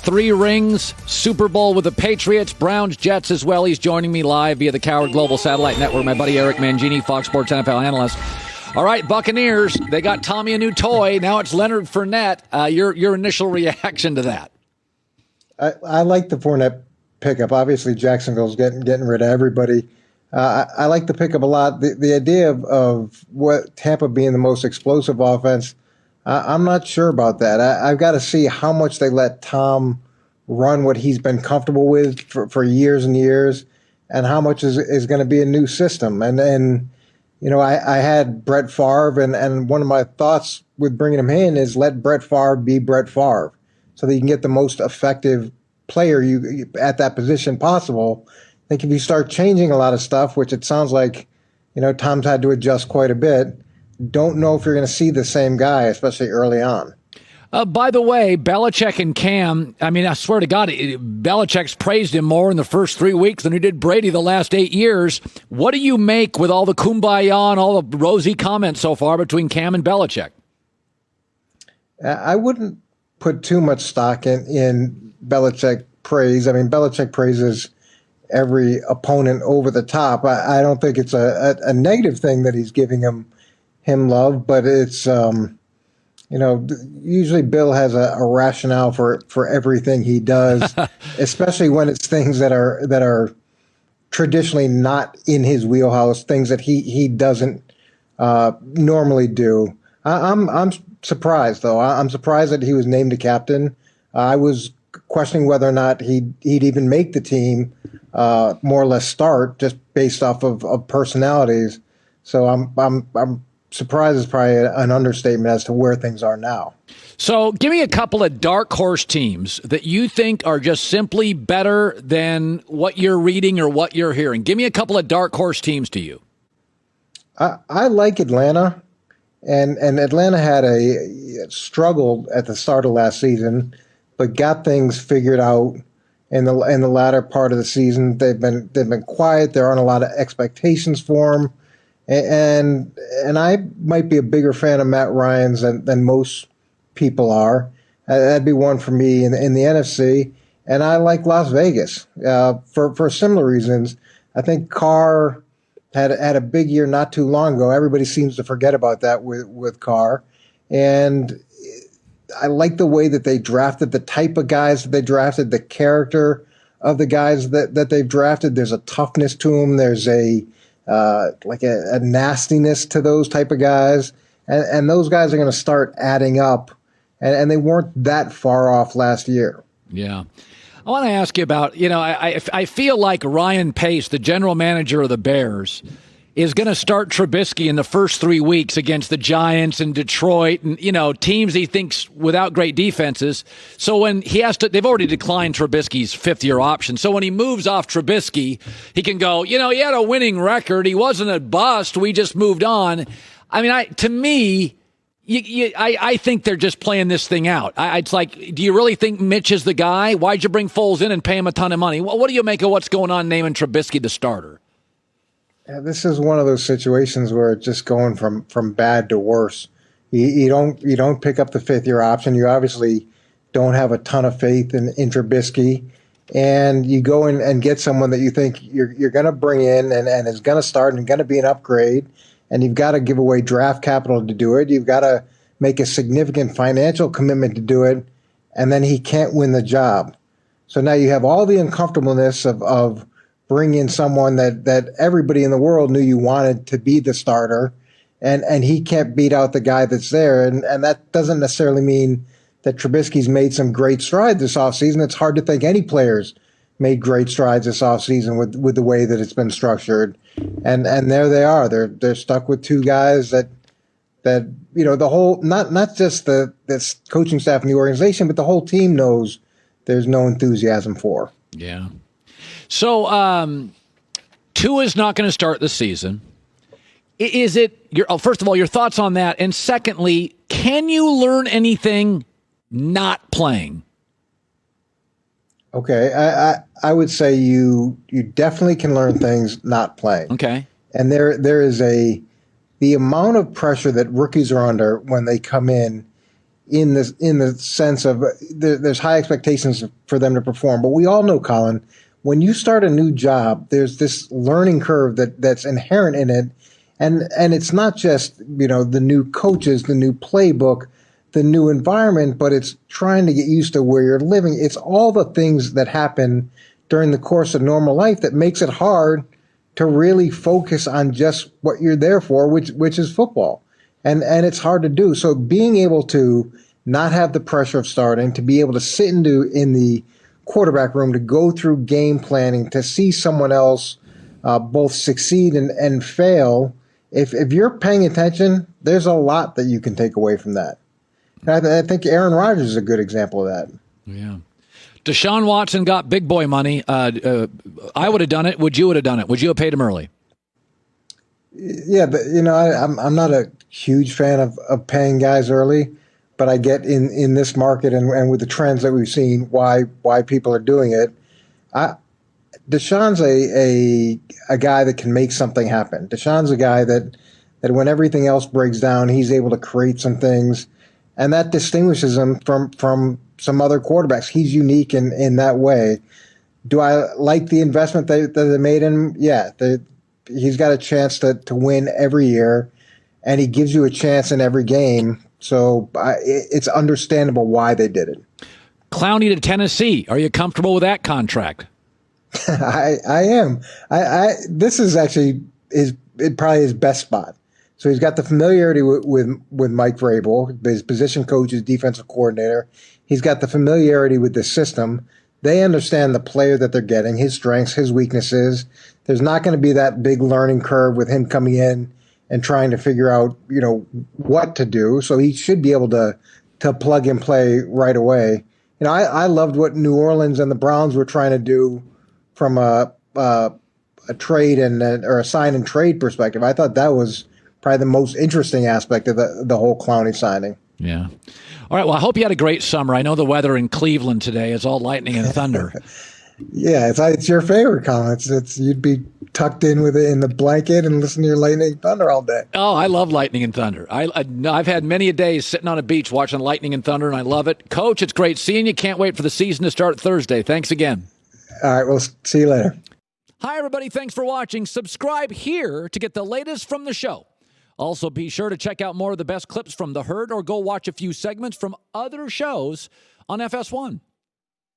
3 rings, Super Bowl with the Patriots, Browns, Jets as well. He's joining me live via the Cowherd Global Satellite Network. My buddy Eric Mangini, Fox Sports NFL analyst. All right, Buccaneers, they got Tommy a new toy. Now it's Leonard Fournette. Your initial reaction to that? I like the Fournette pickup. Obviously, Jacksonville's getting rid of everybody. I like the pickup a lot. The idea of what Tampa being the most explosive offense, I'm not sure about that. I've got to see how much they let Tom run what he's been comfortable with for years and years, and how much is going to be a new system. And you know, I had Brett Favre, and one of my thoughts with bringing him in is let Brett Favre be Brett Favre, so that you can get the most effective player you at that position possible. I think if you start changing a lot of stuff, which it sounds like, you know, Tom's had to adjust quite a bit, don't know if you're going to see the same guy, especially early on. By the way, Belichick and Cam, I mean, I swear to God, Belichick's praised him more in the first 3 weeks than he did Brady the last 8 years. What do you make with all the kumbaya and all the rosy comments so far between Cam and Belichick? I wouldn't put too much stock in Belichick praise. I mean, Belichick praises every opponent over the top. I don't think it's a negative thing that he's giving him love, but it's you know, usually Bill has a rationale for everything he does, especially when it's things that are traditionally not in his wheelhouse, things that he doesn't normally do. I'm surprised, though. I'm surprised that he was named a captain. I was questioning whether or not he'd even make the team, more or less start, just based off of personalities. So I'm surprised is probably an understatement as to where things are now. So give me a couple of dark horse teams that you think are just simply better than what you're reading or what you're hearing. Give me a couple of dark horse teams to you. I like Atlanta, and Atlanta had a struggle at the start of last season, but got things figured out in the latter part of the season. They've been quiet. There aren't a lot of expectations for them. And I might be a bigger fan of Matt Ryan's than most people are. That'd be one for me in the NFC. And I like Las Vegas for similar reasons. I think Carr had a big year not too long ago. Everybody seems to forget about that with Carr. And I like the way that they drafted, the type of guys that they drafted, the character of the guys that they've drafted. There's a toughness to them. There's a nastiness to those type of guys. And those guys are going to start adding up. And they weren't that far off last year. Yeah. I want to ask you about, you know, I feel like Ryan Pace, the general manager of the Bears, is going to start Trubisky in the first 3 weeks against the Giants and Detroit and, you know, teams he thinks without great defenses. So when he has to, they've already declined Trubisky's fifth-year option. So when he moves off Trubisky, he can go, you know, he had a winning record. He wasn't a bust. We just moved on. I mean, to me, I think they're just playing this thing out. It's like, do you really think Mitch is the guy? Why'd you bring Foles in and pay him a ton of money? What do you make of what's going on naming Trubisky the starter? Yeah, this is one of those situations where it's just going from bad to worse. You don't pick up the fifth-year option. You obviously don't have a ton of faith in Trubisky, and you go in and get someone that you think you're going to bring in and is going to start and going to be an upgrade, and you've got to give away draft capital to do it. You've got to make a significant financial commitment to do it, and then he can't win the job. So now you have all the uncomfortableness of bring in someone that everybody in the world knew you wanted to be the starter, and he can't beat out the guy that's there. And that doesn't necessarily mean that Trubisky's made some great strides this offseason. It's hard to think any players made great strides this offseason with the way that it's been structured. And there they are. They're stuck with two guys that you know, the whole not just this coaching staff and the organization, but the whole team knows there's no enthusiasm for. Yeah. So, Tua's not going to start the season. Is it first of all, your thoughts on that? And secondly, can you learn anything not playing? Okay. I would say you definitely can learn things not playing. Okay. And there is the amount of pressure that rookies are under when they come in in the sense of there's high expectations for them to perform. But we all know, Colin, when you start a new job, there's this learning curve that's inherent in it. And it's not just, the new coaches, the new playbook, the new environment, but it's trying to get used to where you're living. It's all the things that happen during the course of normal life that makes it hard to really focus on just what you're there for, which is football. And it's hard to do. So being able to not have the pressure of starting, to be able to sit in the quarterback room, to go through game planning, to see someone else both succeed and fail. If you're paying attention, there's a lot that you can take away from that. And I think Aaron Rodgers is a good example of that. Yeah. Deshaun Watson got big boy money. I would have done it. Would you have done it? Would you have paid him early? Yeah, but I'm not a huge fan of paying guys early, but I get in this market and with the trends that we've seen why people are doing it. Deshaun's a guy that can make something happen. Deshaun's a guy that when everything else breaks down, he's able to create some things, and that distinguishes him from some other quarterbacks. He's unique in that way. Do I like the investment that they made in him? Yeah, he's got a chance to win every year, and he gives you a chance in every game. So it's understandable why they did it. Clowney to Tennessee. Are you comfortable with that contract? I am. This is actually probably his best spot. So he's got the familiarity with Mike Vrabel, his position coach, his defensive coordinator. He's got the familiarity with the system. They understand the player that they're getting, his strengths, his weaknesses. There's not going to be that big learning curve with him coming in and trying to figure out, what to do. So he should be able to plug and play right away. I loved what New Orleans and the Browns were trying to do from a trade or a sign and trade perspective. I thought that was probably the most interesting aspect of the whole Clowney signing. Yeah. All right. Well, I hope you had a great summer. I know the weather in Cleveland today is all lightning and thunder. Yeah, it's your favorite, Colin. It's you'd be tucked in with it in the blanket and listen to your lightning and thunder all day. Oh, I love lightning and thunder. I've had many a days sitting on a beach watching lightning and thunder, and I love it. Coach, it's great seeing you. Can't wait for the season to start Thursday. Thanks again. All right, we'll see you later. Hi, everybody. Thanks for watching. Subscribe here to get the latest from the show. Also, be sure to check out more of the best clips from The Herd or go watch a few segments from other shows on FS1.